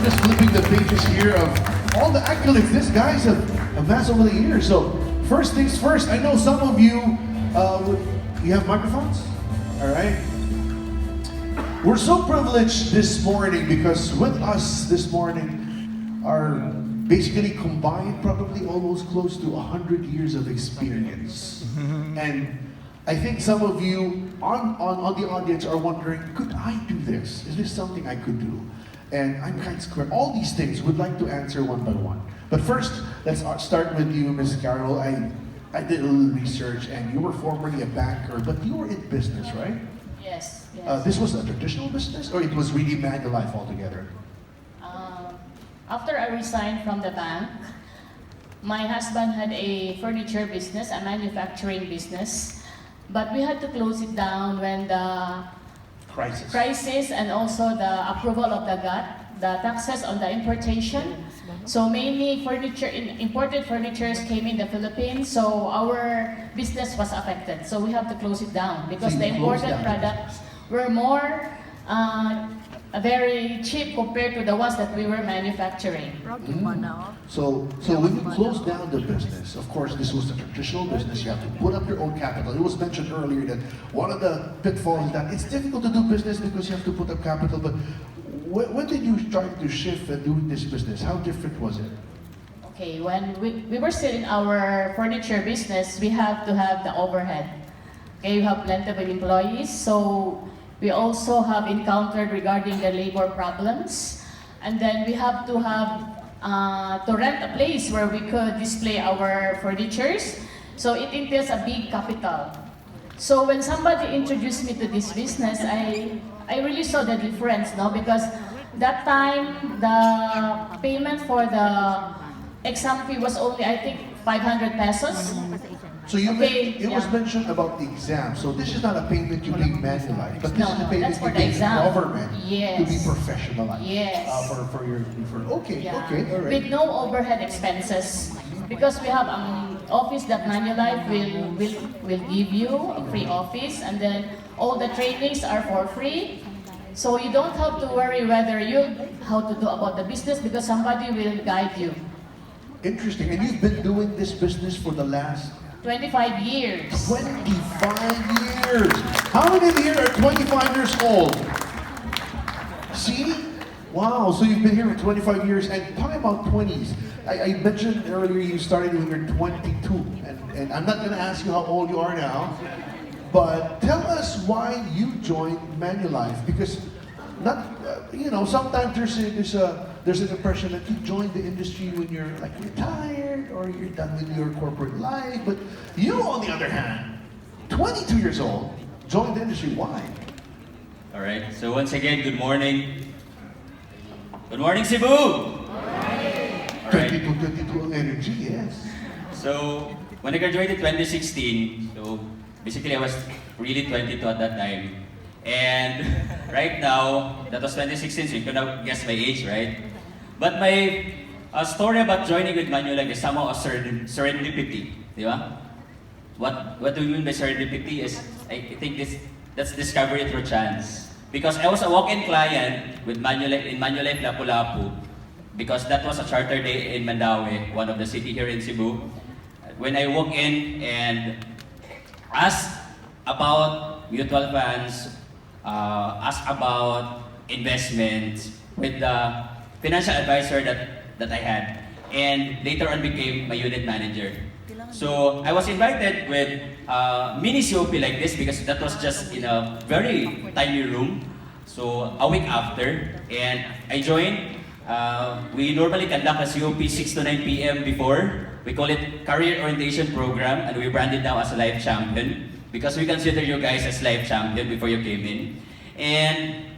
just flipping the pages here of all the accolades this guys have amassed over the years. So, first things first, I know some of you, you have microphones? All right. We're so privileged this morning because with us this morning are basically combined probably almost close to 100 years of experience. And I think some of you on the audience are wondering, could I do this? Is this something I could do? And I'm kind of square. All these things we'd like to answer one by one. But first, let's start with you, Ms. Carole. I did a little research and you were formerly a banker, but you were in business, right? Yes, yes. This was a traditional business or it was really Manulife altogether? After I resigned from the bank, my husband had a furniture business, a manufacturing business, but we had to close it down when the crisis and also the approval of the GATT, the taxes on the importation. So mainly imported furnitures came in the Philippines, so our business was affected. So we have to close it down because the imported products were more very cheap compared to the ones that we were manufacturing. So when you closed down the business, of course this was the traditional business, you have to put up your own capital. It was mentioned earlier that one of the pitfalls is that it's difficult to do business because you have to put up capital, but when did you start to shift and doing this business? How different was it? Okay, when we were still in our furniture business, we have to have the overhead. Okay, you have plenty of employees, so we also have encountered regarding the labor problems. And then we have to rent a place where we could display our furnitures. So it entails a big capital. So when somebody introduced me to this business, I really saw the difference, no? Because that time, the payment for the exam fee was only, I think, 500 pesos. So it was mentioned about the exam. So this is not a payment you pay Manulife, but this is a payment you pay the government to be professionalized. Yes. Okay, Yeah. okay, all right. With no overhead expenses. Because we have an office that Manulife will give you, a free office, and then all the trainings are for free. So you don't have to worry whether how to do about the business because somebody will guide you. Interesting. And you've been doing this business for the last 25 years. 25 years! How many of you are 25 years old? See? Wow, so you've been here for 25 years, and talking about 20s, I mentioned earlier you started when you're 22, and I'm not gonna ask you how old you are now, but tell us why you joined Manulife, because sometimes there's an impression that you joined the industry when you're like retired or you're done with your corporate life, but you, on the other hand, 22 years old, joined the industry. Why? All right. So once again, good morning. Good morning, Cebu. Good morning. 22 energy, yes. So when I graduated 2016, so basically I was really 22 at that time. And right now, that was 2016, so you can now guess my age, right? But my story about joining with Manulife is somehow a serendipity, di ba? What do we mean by serendipity is, I think that's discovery through chance. Because I was a walk-in client with Manulife, in Manulife Lapu-Lapu, because that was a charter day in Mandaue, one of the city here in Cebu. When I walk in and asked about mutual funds, asked about investments with the financial advisor that I had, and later on became my unit manager. So I was invited with mini COP like this because that was just in a very tiny room. So a week after, and I joined. We normally conduct a COP 6 to 9 p.m. before. We call it Career Orientation Program, and we brand it now as a Life Champion because we consider you guys as Life Champion before you came in. And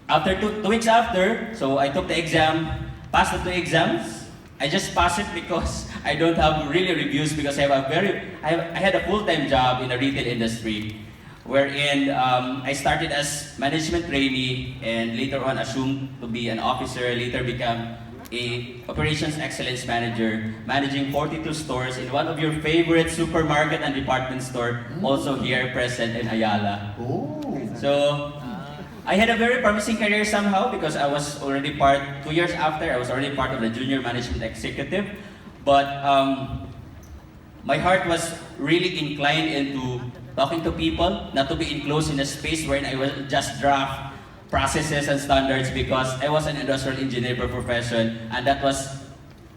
after two weeks after, so I took the exam, passed the 2 exams. I just passed it because I don't have really reviews because I had a full-time job in the retail industry, wherein I started as management trainee and later on assumed to be an officer, later become a operations excellence manager, managing 42 stores in one of your favorite supermarket and department store, also here present in Ayala. Oh. So I had a very promising career somehow because I was already 2 years after, I was already part of the junior management executive. But my heart was really inclined into talking to people, not to be enclosed in a space where I will just draft processes and standards because I was an industrial engineer by profession, and that was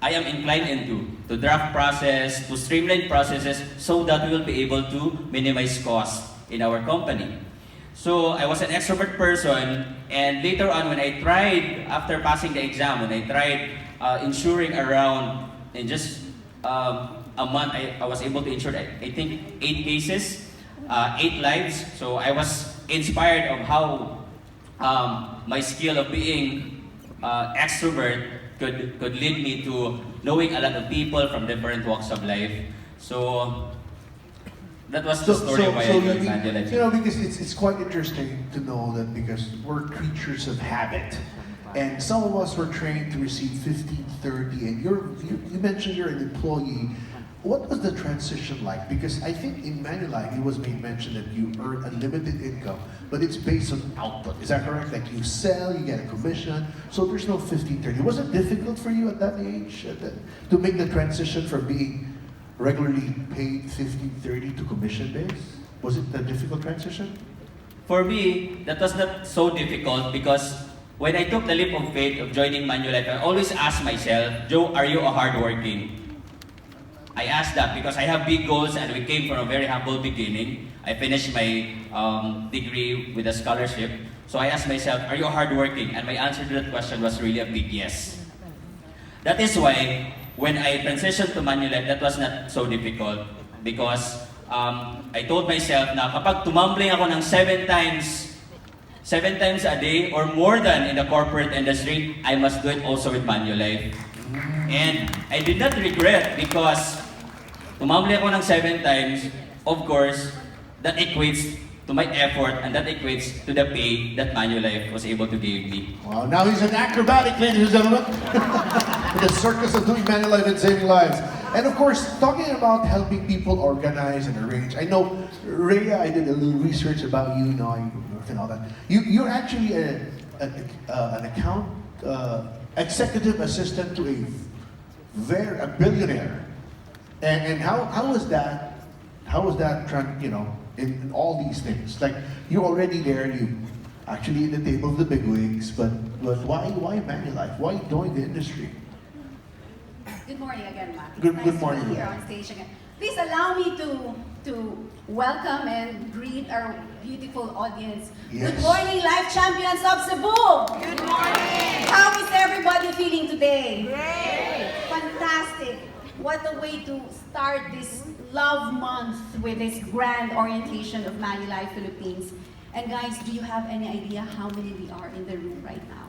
I am inclined into, to draft process, to streamline processes so that we will be able to minimize costs in our company. So I was an extrovert person, and later on when I tried, after passing the exam, when I tried insuring around, in just a month, I was able to insure, I think, 8 cases, 8 lives. So I was inspired of how my skill of being extrovert could lead me to knowing a lot of people from different walks of life. So that was the story of why I joined Manulife. You know, because it's quite interesting to know that because we're creatures of habit. And some of us were trained to receive 15, 30, and you mentioned you're an employee. What was the transition like? Because I think in Manulife, it was made mention that you earn unlimited income, but it's based on output. Is that correct? Like you sell, you get a commission, so there's no 15, 30. Was it difficult for you at that age to make the transition from being regularly paid 15, 30 to commission based? Was it a difficult transition? For me, that was not so difficult because when I took the leap of faith of joining Manulife, I always asked myself, Joe, are you a hardworking? I asked that because I have big goals and we came from a very humble beginning. I finished my degree with a scholarship. So I asked myself, are you hardworking? And my answer to that question was really a big yes. That is why when I transitioned to Manulife, that was not so difficult because I told myself na kapag tumambling ako ng 7 times a day or more than in the corporate industry, I must do it also with Manulife. And I did not regret because tumambling ako ng 7 times, of course, that equates to my effort and that equates to the pay that Manulife was able to give me. Wow, now he's an acrobatic, ladies and gentlemen. The circus of doing Manulife and saving lives. And of course, talking about helping people organize and arrange. I know, Rhea, I did a little research about you, and all that. You're actually an account executive assistant to a billionaire. And how was that? How was that? In all these things, like you're already there, you actually in the table of the bigwigs, but why Manulife? Why join the industry? Good morning again, Matt. Good morning. To be here on stage again. Please allow me to welcome and greet our beautiful audience. Yes. Good morning, life champions of Cebu. Good morning. How is everybody feeling today? Great. Fantastic. What a way to start this love month with this grand orientation of Manulife Philippines. And guys, do you have any idea how many we are in the room right now?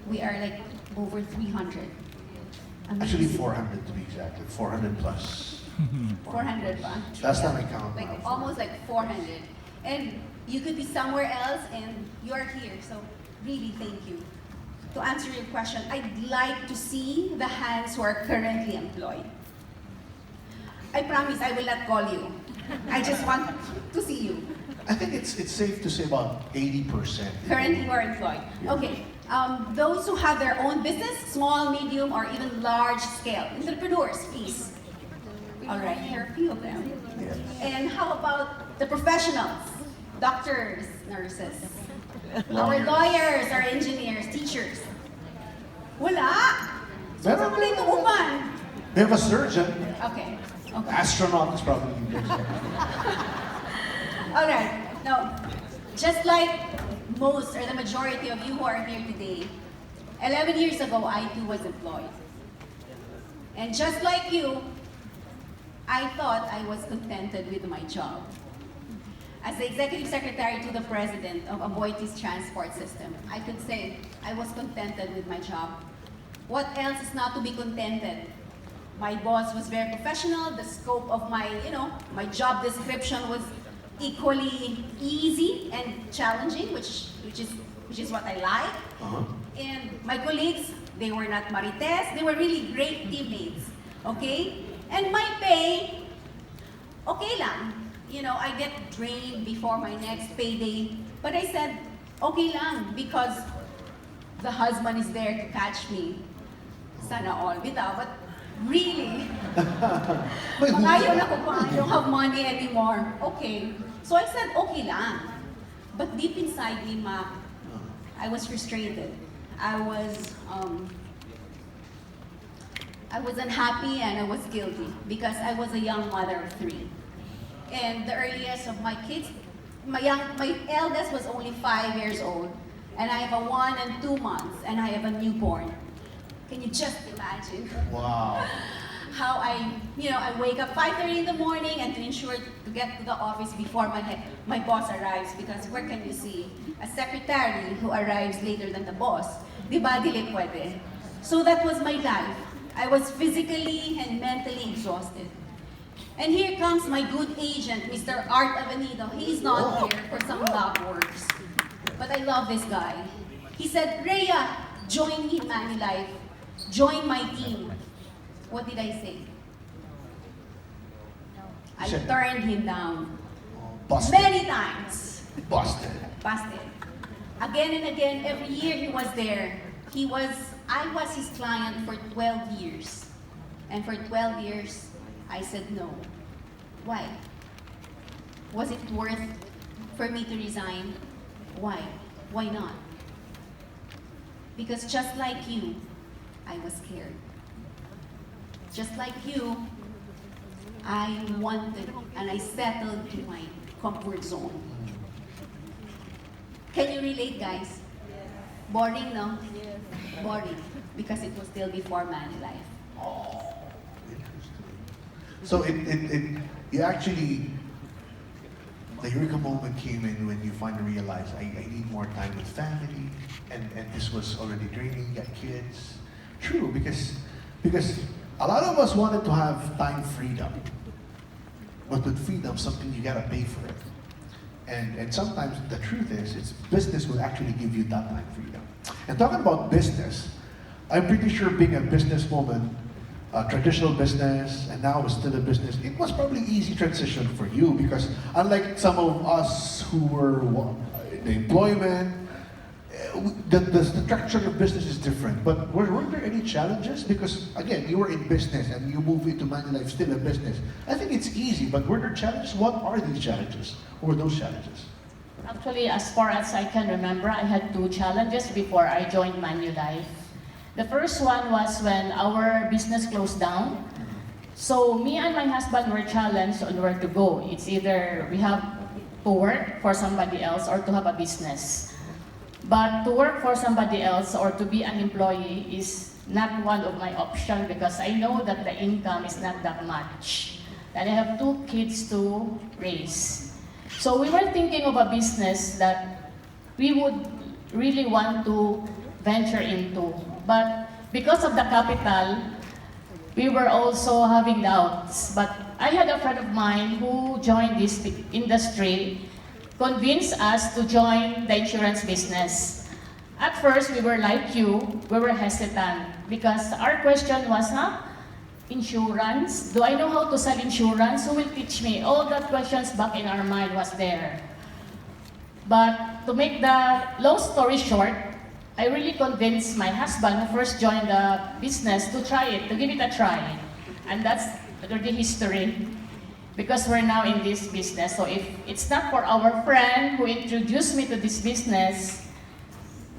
We are like over 300. Amazing. Actually, 400 to be exact, 400 plus. 400 ba? Last time I counted. Like almost like 400. And you could be somewhere else and you're here. So really thank you. To answer your question, I'd like to see the hands who are currently employed. I promise I will not call you. I just want to see you. I think it's safe to say about 80%. Currently who are employed. Okay. Those who have their own business, small, medium, or even large scale. Entrepreneurs, please. All right, here are a few of them. Yes. And how about the professionals? Doctors, nurses, our Lawyers. lawyers, our engineers, teachers. Wala! So Meron. wala yung uban. We have a surgeon, Okay. Okay. astronaut is probably next. All right. Now, just like most or the majority of you who are here today, 11 years ago, I too was employed. And just like you, I thought I was contented with my job. As the executive secretary to the president of Aboitiz Transport System, I could say I was contented with my job. What else is not to be contented? My boss was very professional. The scope of my job description was equally easy and challenging, which is what I like. Uh-huh. And my colleagues, they were not marites. They were really great teammates. Okay? And my pay, okay lang. I get drained before my next payday. But I said, Okay lang, because the husband is there to catch me. Sana all, bitaw. But really, Wait, pag ayaw na ko pa, I don't have money anymore. Okay. So I said, okay lang. But deep inside me, Ma, I was frustrated. I was unhappy and I was guilty because I was a young mother of 3. And the earliest of my kids, my eldest was only 5 years old, and I have a 1 and 2 months, and I have a newborn. Can you just imagine? Wow. How I wake up 5:30 in the morning and to ensure to get to the office before my boss arrives, because where can you see a secretary who arrives later than the boss? Di ba, dili pwede. So that was my life. I was physically and mentally exhausted. And here comes my good agent, Mr. Art Avenido. He's not here for some lab works. But I love this guy. He said, Rhea, join me in Manulife. Join my team. What did I say? I turned him down. Busted. Many times. Busted. Busted. Again and again, every year he was there. I was his client for 12 years. And for 12 years, I said no. Why? Was it worth for me to resign? Why? Why not? Because just like you, I was scared. Just like you, I wanted and I settled to my comfort zone. Can you relate, guys? Boring, no? Boring. Because it was still before Manulife. So you actually, the eureka moment came in when you finally realized I need more time with family, and this was already draining, you got kids. True, because a lot of us wanted to have time freedom. But with freedom, something you gotta pay for it. And sometimes the truth is, business will actually give you that time freedom. And talking about business, I'm pretty sure being a businesswoman, a traditional business, and now it's still a business, it was probably easy transition for you, because unlike some of us who were in the employment, the structure of business is different. But were there any challenges? Because again, you were in business and you move into Manulife, still a business. I think it's easy, but were there challenges? What are these challenges? What were those challenges? Actually, as far as I can remember, I had 2 challenges before I joined Manulife. The first one was when our business closed down. So me and my husband were challenged on where to go. It's either we have to work for somebody else or to have a business. But to work for somebody else or to be an employee is not one of my options, because I know that the income is not that much. And I have 2 kids to raise. So we were thinking of a business that we would really want to venture into. But because of the capital, we were also having doubts. But I had a friend of mine who joined this industry, convinced us to join the insurance business. At first, we were like you, we were hesitant because our question was, insurance? Do I know how to sell insurance? Who will teach me? All that questions back in our mind was there. But to make the long story short, I really convinced my husband, who first joined the business, to try it, to give it a try. And that's the history. Because we're now in this business. So if it's not for our friend who introduced me to this business,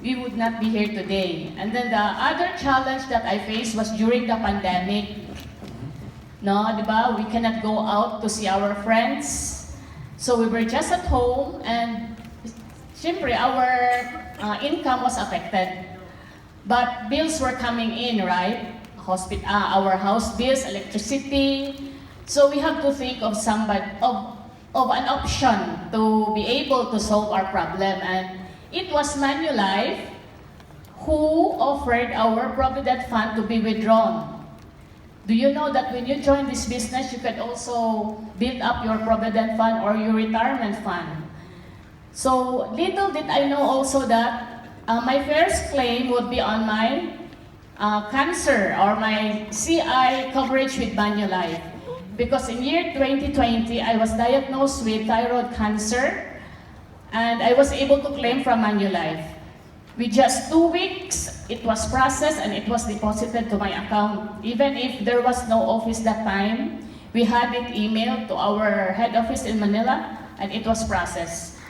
we would not be here today. And then the other challenge that I faced was during the pandemic. No, di ba? We cannot go out to see our friends. So we were just at home, and syempre, our income was affected. But bills were coming in, right? Our house bills, electricity. So we have to think of of an option to be able to solve our problem. And it was Manulife who offered our provident fund to be withdrawn. Do you know that when you join this business, you can also build up your provident fund or your retirement fund? So little did I know also that my first claim would be on my cancer or my CI coverage with Manulife. Because in year 2020, I was diagnosed with thyroid cancer. And I was able to claim from Manulife. With just 2 weeks, it was processed and it was deposited to my account. Even if there was no office that time, we had it emailed to our head office in Manila and it was processed.